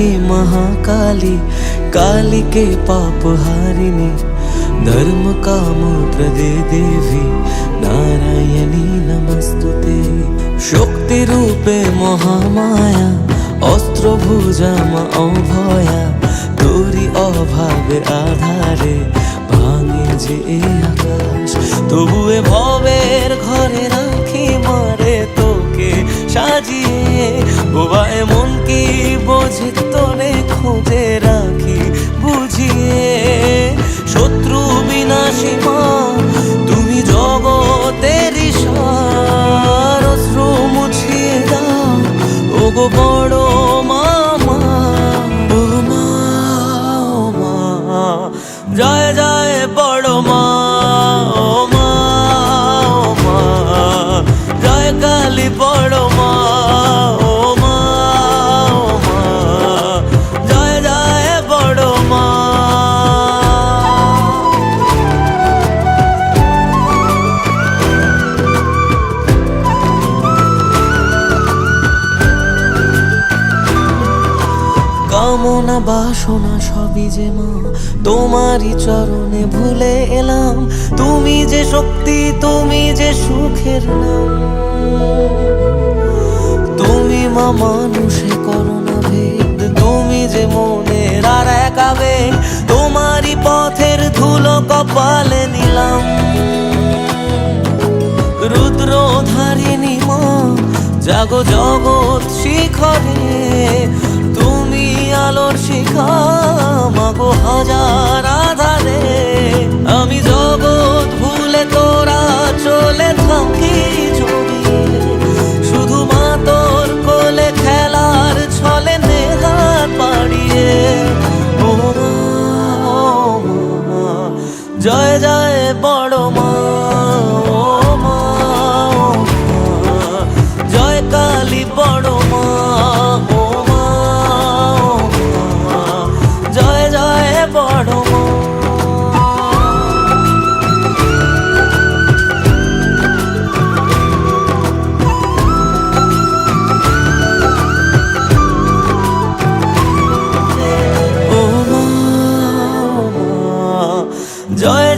काली महाकाली, काली के पाप हारिणी, धर्म काम प्रदे देवी, नारायणी नमस्तुते। शक्ति रूपे महामाया, अस्त्र भुजा मा अभया, तोरी अभावे आधारे भांगे जे आकाश। तबुए भवेर घरे राखी मारे तोके সাজিয়ে, বোবা এমন কি বোঝে তোরে খোঁজে রাখি বুঝিয়ে। শত্রু বিনাশী মা তুমি জগতের সার, অশ্রু মুছিয়ে দাও ওগো বড় মামা। ও মা, ও মা, জয় জয় বড় মা। ও মা, ও মা, জয় কালী বড় মা। ও মা, ও মা, জয় জয় বড় মা। কামনা বাসনা সবই যে মা তোমারই চরণে ভুলে এলাম। তুমি যে শক্তি, তুমি যে সুখের নাম। তুমি মা মানুষে করো না ভেদ, তুমি যে মনের আর এক আবেগ। তোমারই পথের ধুলো কপালে নিলাম। রুদ্রধারিণী মা জাগো জগৎ শিখরে, তুমি আলোর শিখা মাগো হাজার আধারে। আমি জগৎ ভুলে তোরা চলে থাকি জড়িয়ে, শুধু মা তোর কোলে খেলার ছলে নেহাত বাড়িয়ে। ও মা, ও মা, জয় জয় বড় মা। ও মা, ও মা, জয় কালী বড় মা। ও মা, ও মা, জয় জয় বড় মা। ও মা, ও মা, জয়